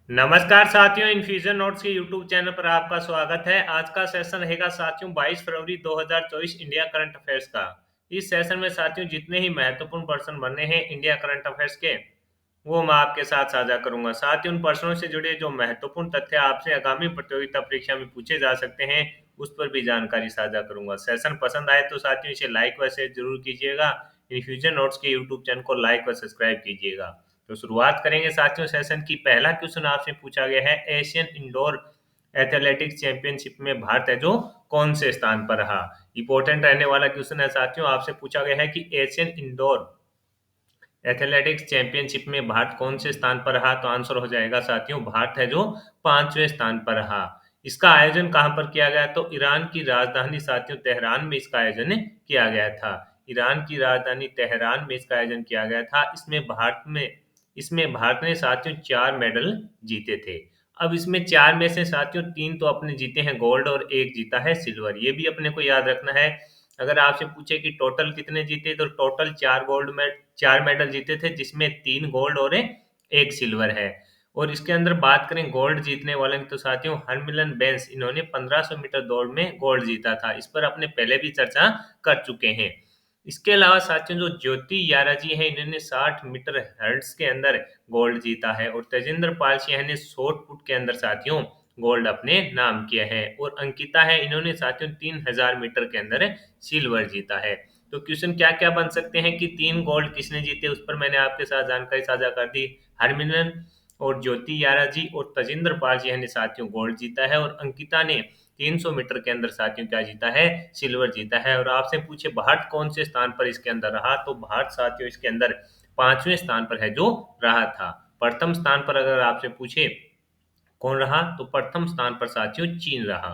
नमस्कार साथियों, infusion notes के यूट्यूब चैनल पर आपका स्वागत है। आज का सेशन रहेगा साथियों 22 फरवरी 2024 इंडिया करंट अफेयर्स का। इस सेशन में साथियों जितने ही महत्वपूर्ण प्रश्न बने हैं इंडिया करंट अफेयर्स के, वो मैं आपके साथ साझा करूंगा। साथ ही उन प्रश्नों से जुड़े जो महत्वपूर्ण तथ्य आपसे आगामी प्रतियोगिता परीक्षा में पूछे जा सकते हैं, उस पर भी जानकारी साझा करूंगा। सेशन पसंद आए तो साथियों इसे लाइक व शेयर जरूर कीजिएगा। इन्फ्यूजन नोट्स के यूट्यूब चैनल को लाइक व सब्सक्राइब कीजिएगा। तो शुरुआत करेंगे साथियों सेशन की। पहला क्वेश्चन आपसे पूछा गया है, एशियन इंडोर एथलेटिक्स चैंपियनशिप में भारत है जो कौन से स्थान पर रहा। इंपॉर्टेंट रहने वाला क्वेश्चन है साथियों। आपसे पूछा गया है कि एशियन इंडोर एथलेटिक्स चैंपियनशिप में भारत कौन से स्थान पर रहा। तो आंसर हो जाएगा साथियों, भारत है जो पांचवें स्थान पर रहा। इसका आयोजन कहां पर किया गया, तो ईरान की राजधानी साथियों तेहरान में इसका आयोजन किया गया था। ईरान की राजधानी तेहरान में इसका आयोजन किया गया था। इसमें भारत ने साथियों 4 मेडल जीते थे। अब इसमें 4 में से साथियों 3 तो अपने जीते हैं गोल्ड और एक जीता है सिल्वर। ये भी अपने को याद रखना है। अगर आपसे पूछे कि टोटल कितने जीते, तो टोटल 4 मेडल जीते थे, जिसमें 3 गोल्ड और एक सिल्वर है। और इसके अंदर बात करें गोल्ड जीतने वाले की, तो साथियों हरमिलन बेंस, इन्होंने 1500 मीटर दौड़ में गोल्ड जीता था। इस पर अपने पहले भी चर्चा कर चुके हैं। इसके अलावा साथियों जो ज्योति याराजी है, इन्होंने 60 मीटर हर्ट्स के अंदर गोल्ड जीता है। और तेजिंदर पाल सिंह ने शॉर्ट पुट के अंदर साथियों गोल्ड अपने नाम किया है। और अंकिता है, इन्होंने साथियों 3000 मीटर के अंदर सिल्वर जीता है। तो क्वेश्चन क्या क्या बन सकते हैं कि 3 गोल्ड किसने जीते, उस पर मैंने आपके साथ जानकारी साझा कर दी। हरमिलन और ज्योति यारा जी और तजिंदर पाल जी ने साथियों गोल्ड जीता है। और अंकिता ने 300 मीटर के अंदर साथियों क्या जीता है, सिल्वर जीता है। और आपसे पूछे भारत कौन से स्थान पर इसके अंदर रहा, तो भारत साथियों इसके अंदर पांचवें स्थान पर है जो रहा था। प्रथम स्थान पर अगर आपसे पूछे कौन रहा, तो प्रथम स्थान पर साथियों चीन रहा।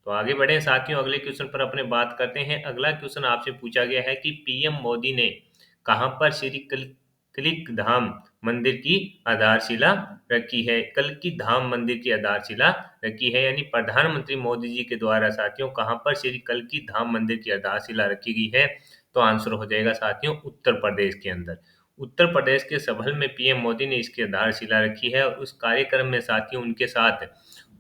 तो आगे बढ़े साथियों, अगले क्वेश्चन पर अपने बात करते हैं। अगला क्वेश्चन आपसे पूछा गया है कि पीएम मोदी ने कहां पर श्री कलिक धाम मंदिर की आधारशिला रखी है। कल्कि धाम मंदिर की आधारशिला रखी है, यानी प्रधानमंत्री मोदी जी के द्वारा साथियों कहां पर श्री कल्कि धाम मंदिर की आधारशिला रखी गई है। तो आंसर हो जाएगा साथियों उत्तर प्रदेश के अंदर। उत्तर प्रदेश के सबल में पीएम मोदी ने इसकी आधारशिला रखी है। और उस कार्यक्रम में साथियों उनके साथ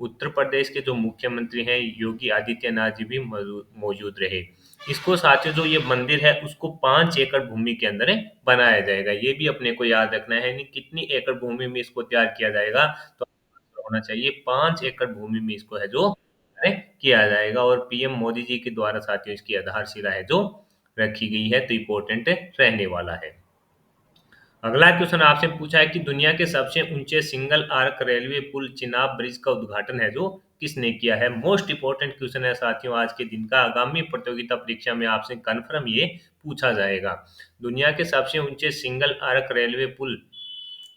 उत्तर प्रदेश के जो मुख्यमंत्री हैं योगी आदित्यनाथ जी भी मौजूद रहे। इसको साथियों जो ये मंदिर है उसको 5 एकड़ भूमि के अंदर बनाया जाएगा। ये भी अपने को याद रखना है, नहीं कितनी एकड़ भूमि में इसको तैयार किया जाएगा, तो होना चाहिए 5 एकड़ भूमि में इसको है जो किया जाएगा। और पीएम मोदी जी के द्वारा साथियों इसकी आधारशिला है जो रखी गई है। तो इम्पोर्टेंट रहने वाला है। अगला क्वेश्चन आपसे पूछा है कि दुनिया के सबसे ऊंचे सिंगल आर्क रेलवे पुल चिनाब ब्रिज का उद्घाटन है जो किसने किया है। मोस्ट इंपोर्टेंट क्वेश्चन है साथियों आज के दिन का। आगामी प्रतियोगिता परीक्षा में आपसे कन्फर्म ये पूछा जाएगा। दुनिया के सबसे ऊंचे सिंगल आर्क रेलवे पुल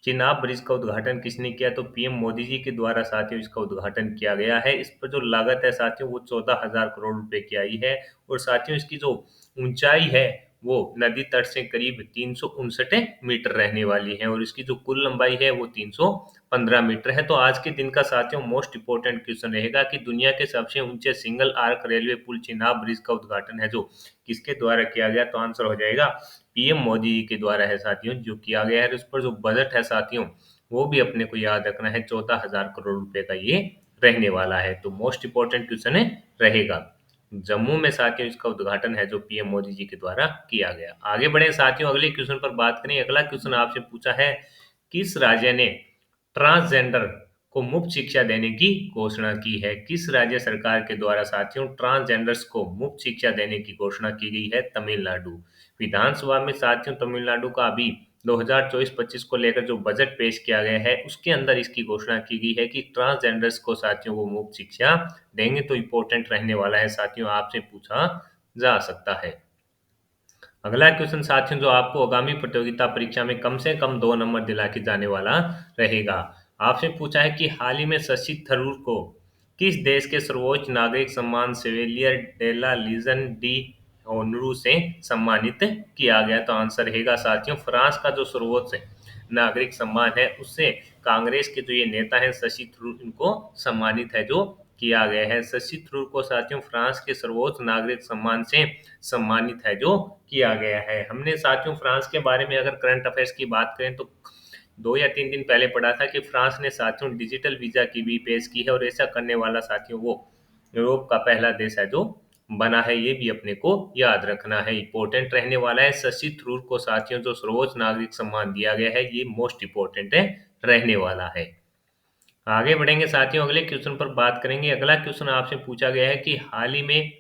चिनाब ब्रिज का उद्घाटन किसने किया, तो पीएम मोदी जी के द्वारा साथियों इसका उद्घाटन किया गया है। इस पर जो लागत है साथियों वो 14,000 करोड़ रुपए की आई है। और साथियों इसकी जो ऊंचाई है वो नदी तट से करीब 359 मीटर रहने वाली है। और इसकी जो कुल लंबाई है वो 315 मीटर है। तो आज के दिन का साथियों मोस्ट इंपोर्टेंट क्वेश्चन रहेगा कि दुनिया के सबसे ऊंचे सिंगल आर्क रेलवे पुल चिनाब ब्रिज का उद्घाटन है जो किसके द्वारा किया गया। तो आंसर हो जाएगा पीएम मोदी जी के द्वारा है साथियों जो किया गया है। उस पर जो बजट है साथियों वो भी अपने को याद रखना है, 14,000 करोड़ रुपए का ये रहने वाला है। तो मोस्ट इंपोर्टेंट क्वेश्चन है रहेगा। जम्मू में साथियों इसका उद्घाटन है जो पीएम मोदी जी के द्वारा किया गया। आगे बढ़े साथियों, अगले क्वेश्चन पर बात करें। अगला क्वेश्चन आपसे पूछा है, किस राज्य ने ट्रांसजेंडर को मुफ्त शिक्षा देने की घोषणा की है। किस राज्य सरकार के द्वारा साथियों ट्रांसजेंडर्स को मुफ्त शिक्षा देने की घोषणा की गई है। तमिलनाडु विधानसभा में साथियों तमिलनाडु का अभी 2024-25 को लेकर जो बजट पेश किया गया है उसके अंदर इसकी घोषणा की गई है कि ट्रांसजेंडर्स को साथियों वो मुफ्त शिक्षा देंगे। तो इम्पोर्टेंट रहने वाला है साथियों, आपसे पूछा जा सकता है। अगला क्वेश्चन साथियों जो आपको आगामी प्रतियोगिता परीक्षा में कम से कम 2 नंबर दिला के जाने वाला रहेगा। आपसे पूछा है कि हाल ही में शशि थरूर को किस देश के सर्वोच्च नागरिक सम्मान सेवेलियर डेला लीजन डी ऑनरू से सम्मानित किया गया। तो आंसर रहेगा साथियों फ्रांस का जो सर्वोच्च नागरिक सम्मान है उससे कांग्रेस के जो ये नेता है शशि थरूर इनको सम्मानित है जो किया गया है। शशि थरूर को साथियों फ्रांस के सर्वोच्च नागरिक सम्मान से सम्मानित है जो किया गया है। हमने साथियों फ्रांस के बारे में अगर करंट अफेयर्स की बात करें तो 2 या 3 दिन पहले पढ़ा था कि फ्रांस ने साथियों डिजिटल वीजा की भी पेश की है, और ऐसा करने वाला साथियों वो यूरोप का पहला देश है जो बना है। ये भी अपने को याद रखना है, इंपॉर्टेंट रहने वाला है। शशि थरूर को साथियों जो सर्वोच्च नागरिक सम्मान दिया गया है, ये मोस्ट इंपॉर्टेंट है रहने वाला है। आगे बढ़ेंगे साथियों, अगले क्वेश्चन पर बात करेंगे। अगला क्वेश्चन आपसे पूछा गया है कि हाल ही में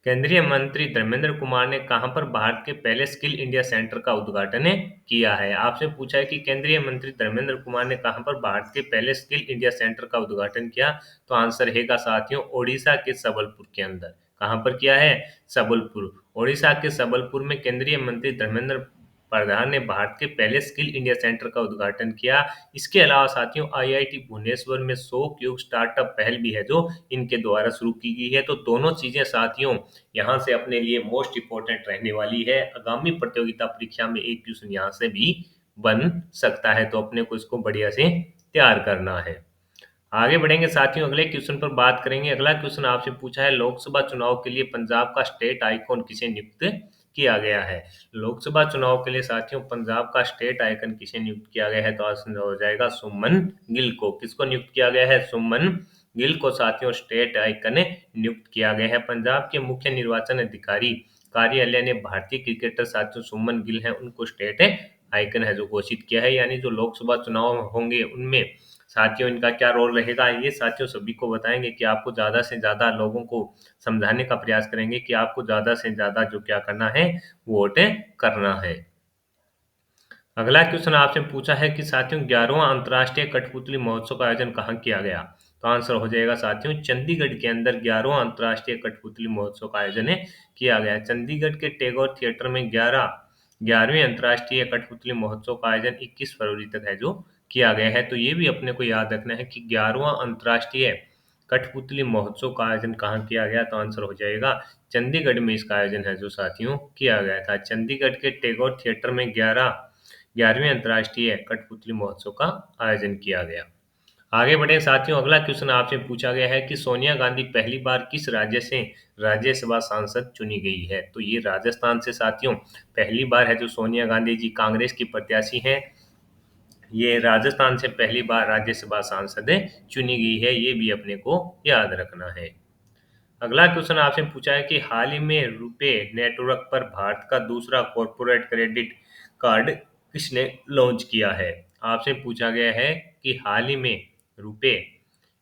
केंद्रीय मंत्री धर्मेंद्र कुमार ने कहां पर भारत के पहले स्किल इंडिया सेंटर का उद्घाटन किया है? आपसे पूछा है कि केंद्रीय मंत्री धर्मेंद्र कुमार ने कहां पर भारत के पहले स्किल इंडिया सेंटर का उद्घाटन किया? तो आंसर रहेगा साथियों ओडिशा के सबलपुर के अंदर। कहां पर किया है? सबलपुर। ओडिशा के सबलपुर में केंद्रीय मंत्री धर्मेंद्र प्रधान ने भारत के पहले स्किल इंडिया सेंटर का उद्घाटन किया। इसके अलावा साथियों आईआईटी भुवनेश्वर में 100 युग स्टार्टअप पहल भी है जो इनके द्वारा शुरू की गई है। तो दोनों चीजें साथियों यहाँ से अपने लिए मोस्ट इंपॉर्टेंट रहने वाली है। आगामी प्रतियोगिता परीक्षा में एक क्वेश्चन यहाँ से भी बन सकता है, तो अपने को इसको बढ़िया से तैयार करना है। आगे बढ़ेंगे साथियों, अगले क्वेश्चन पर बात करेंगे। अगला क्वेश्चन आपसे पूछा है लोकसभा चुनाव के लिए पंजाब का स्टेट आइकॉन किसे नियुक्त किया गया है? लोकसभा चुनाव के लिए साथियों पंजाब का स्टेट आइकन किसे नियुक्त किया गया है? तो आंसर हो जाएगा सुमन गिल को। किसको नियुक्त किया गया है? सुमन गिल को साथियों स्टेट आइकन नियुक्त किया गया है। पंजाब के मुख्य निर्वाचन अधिकारी कार्यालय ने भारतीय क्रिकेटर साथियों सुमन गिल है उनको स्टेट आइकन है जो घोषित किया है। यानी जो लोकसभा चुनाव होंगे उनमें साथियों इनका क्या रोल रहेगा, ये साथियों सभी को बताएंगे कि आपको ज़्यादा से ज़्यादा लोगों को समझाने का प्रयास करेंगे कि आपको ज़्यादा से ज़्यादा जो क्या करना है वोट करना है। अगला क्वेश्चन आपसे पूछा है कि साथियों 11वां अंतर्राष्ट्रीय कठपुतली महोत्सव का आयोजन कहाँ किया गया? तो आंसर हो जाएगा साथियों चंडीगढ़ के अंदर 11वां अंतर्राष्ट्रीय कठपुतली महोत्सव का आयोजन किया गया। चंडीगढ़ के टैगोर थिएटर में 11वें अंतर्राष्ट्रीय कठपुतली महोत्सव का आयोजन 21 फरवरी तक है जो किया गया है। तो ये भी अपने को याद रखना है कि 11वां अंतर्राष्ट्रीय कठपुतली महोत्सव का आयोजन कहाँ किया गया? तो आंसर हो जाएगा चंडीगढ़ में इसका आयोजन है जो साथियों किया गया था। चंडीगढ़ के टैगोर थिएटर में 11वें अंतर्राष्ट्रीय कठपुतली महोत्सव का आयोजन किया गया। आगे बढ़े साथियों, अगला क्वेश्चन आपसे पूछा गया है कि सोनिया गांधी पहली बार किस राज्य से राज्यसभा सांसद चुनी गई है? तो ये राजस्थान से साथियों पहली बार है जो सोनिया गांधी जी कांग्रेस की प्रत्याशी हैं, ये राजस्थान से पहली बार राज्यसभा सांसद चुनी गई है। ये भी अपने को याद रखना है। अगला क्वेश्चन आपसे पूछा है कि हाल ही में रुपे नेटवर्क पर भारत का दूसरा कॉर्पोरेट क्रेडिट कार्ड किसने लॉन्च किया है? आपसे पूछा गया है कि हाल ही में रुपे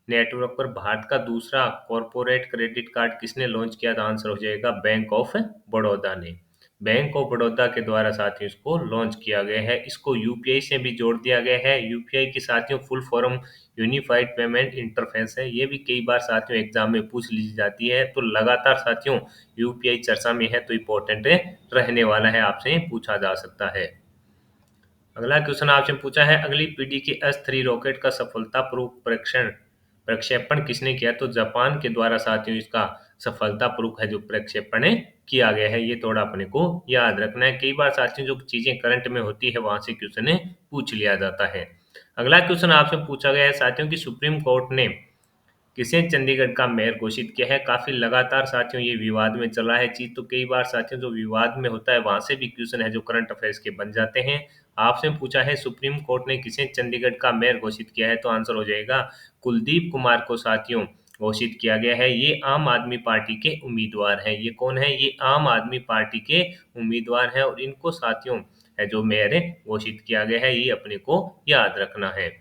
नेटवर्क पर भारत का दूसरा कॉर्पोरेट क्रेडिट कार्ड किसने लॉन्च किया? था आंसर हो जाएगा बैंक ऑफ बड़ौदा ने। बैंक ऑफ बड़ौदा के द्वारा साथियों इसको लॉन्च किया गया है। इसको यूपीआई से भी जोड़ दिया गया है। यूपीआई की साथियों full form unified payment interface है। ये भी कई बार साथियों एग्जाम में पूछ ली जाती है, तो लगातार साथियों यूपीआई चर्चा में है तो इम्पोर्टेंट रहने वाला है, आपसे पूछा जा सकता है। अगला क्वेश्चन आपसे पूछा है अगली पीढ़ी के S3 रॉकेट का सफलतापूर्वक प्रक्षेपण किसने किया? तो जापान के द्वारा साथियों इसका सफलतापूर्वक है जो प्रक्षेपण किया गया है। ये थोड़ा अपने को याद रखना है, कई बार साथियों जो चीजें करंट में होती है वहां से क्वेश्चन पूछ लिया जाता है। अगला क्वेश्चन आपसे पूछा गया है साथियों की सुप्रीम कोर्ट ने किसे चंडीगढ़ का मेयर घोषित किया है? काफी लगातार साथियों ये विवाद में चला है चीज, तो कई बार साथियों जो विवाद में होता है वहां से भी क्वेश्चन है जो करंट अफेयर्स के बन जाते हैं। आपसे पूछा है सुप्रीम कोर्ट ने किसे चंडीगढ़ का मेयर घोषित किया है? तो आंसर हो जाएगा कुलदीप कुमार को साथियों घोषित किया गया है। ये आम आदमी पार्टी के उम्मीदवार हैं। ये कौन है? ये आम आदमी पार्टी के उम्मीदवार हैं और इनको साथियों है जो मेयर घोषित किया गया है। ये अपने को याद रखना है।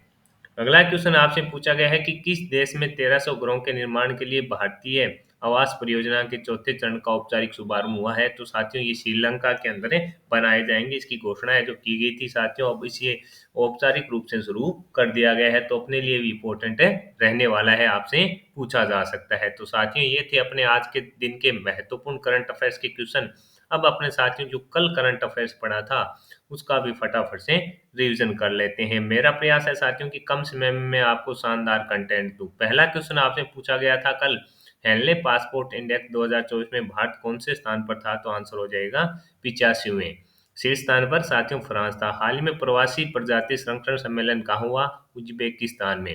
अगला क्वेश्चन आपसे पूछा गया है कि किस देश में 1300 घरों के निर्माण के लिए भारतीय आवास परियोजना के चौथे चरण का औपचारिक शुभारंभ हुआ है? तो साथियों ये श्रीलंका के अंदर बनाए जाएंगे। इसकी घोषणा है जो की गई थी साथियों, अब इसे औपचारिक रूप से शुरू कर दिया गया है, तो अपने लिए भी इम्पोर्टेंट है रहने वाला है, आपसे पूछा जा सकता है। तो साथियों ये थे अपने आज के दिन के महत्वपूर्ण करंट अफेयर्स के क्वेश्चन। अब अपने साथियों जो कल करंट अफेयर्स पढ़ा था उसका भी फटाफट से रिवीजन कर लेते हैं। मेरा प्रयास है साथियों कि कम समय में मैं आपको शानदार कंटेंट दूं। पहला क्वेश्चन आपसे पूछा गया था कल, हेनले पासपोर्ट इंडेक्स 2024 में भारत कौन से स्थान पर था? तो आंसर हो जाएगा 85वें। शीर्ष स्थान पर साथियों फ्रांस था। हाल ही में प्रवासी प्रजाति संरक्षण सम्मेलन कहाँ हुआ? उज्बेकिस्तान में।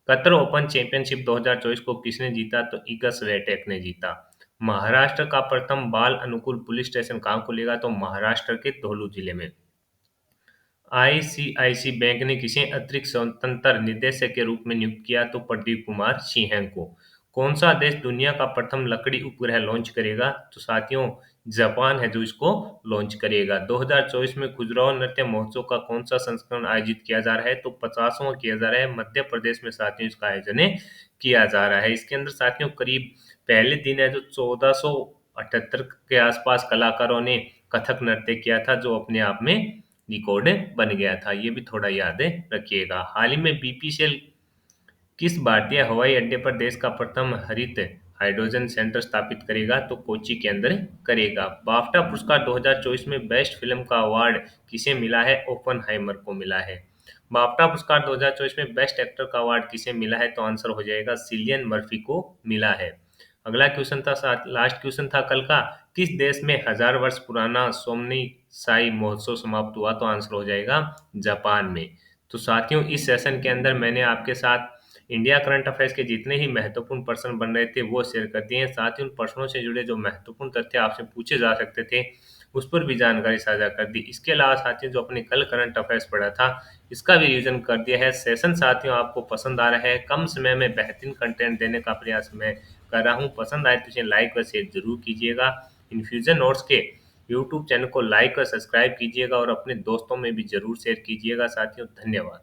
कतर ओपन चैंपियनशिप 2024 को किसने जीता? तो इगा स्वेटेक ने जीता। महाराष्ट्र का प्रथम बाल अनुकूल पुलिस स्टेशन कहाँ खुलेगा? तो महाराष्ट्र के धोलू जिले में। आईसीआईसी बैंक ने किसे अतिरिक्त स्वतंत्र निदेशक के रूप में नियुक्त किया? तो प्रदीप कुमार सिंह को। कौन सा देश दुनिया का प्रथम लकड़ी उपग्रह लॉन्च करेगा? तो साथियों, जापान है जो इसको लॉन्च करेगा। 2024 में खजुराहो नृत्य महोत्सव का कौन सा संस्करण आयोजित किया जा रहा है? तो 50वां किया जा रहा है। मध्य प्रदेश में साथियों इसका आयोजन किया जा रहा है। इसके अंदर साथियों करीब पहले दिन है जो 1478 के आसपास कलाकारों ने कथक नृत्य किया था, जो अपने आप में रिकॉर्ड बन गया था। ये भी थोड़ा याद रखिएगा। हाल ही में बीपीसीएल किस भारतीय हवाई अड्डे पर देश का प्रथम हरित हाइड्रोजन सेंटर स्थापित करेगा? तो कोच्चि के अंदर करेगा। बाफ्टा पुरस्कार 2024 में बेस्ट फिल्म का अवार्ड किसे मिला है? ओपनहाइमर को मिला है। बाफ्टा पुरस्कार 2024 में बेस्ट एक्टर का अवार्ड किसे मिला है? तो आंसर हो जाएगा सिलियन मर्फी को मिला है। अगला क्वेश्चन था, साथ लास्ट क्वेश्चन था कल का, किस देश में 1000 वर्ष पुराना सोमनी साई महोत्सव समाप्त हुआ? तो आंसर हो जाएगा जापान में। तो साथियों, इस सेशन के अंदर मैंने आपके साथ इंडिया करंट अफेयर्स के जितने ही महत्वपूर्ण प्रश्न बन रहे थे वो शेयर कर दिए हैं। साथ ही उन प्रश्नों से जुड़े जो महत्वपूर्ण तथ्य आपसे पूछे जा सकते थे उस पर भी जानकारी साझा कर दी। इसके अलावा साथियों, जो अपने कल करंट अफेयर्स पढ़ा था इसका भी रिवीजन कर दिया है। सेशन साथियों आपको पसंद आ रहा है, कम समय में बेहतरीन कंटेंट देने का प्रयास मैं कर रहा हूँ। पसंद आए तो इसे लाइक व शेयर जरूर कीजिएगा। इन्फ्यूजन नोट्स के यूट्यूब चैनल को लाइक और सब्सक्राइब कीजिएगा और अपने दोस्तों में भी जरूर शेयर कीजिएगा। साथियों, धन्यवाद।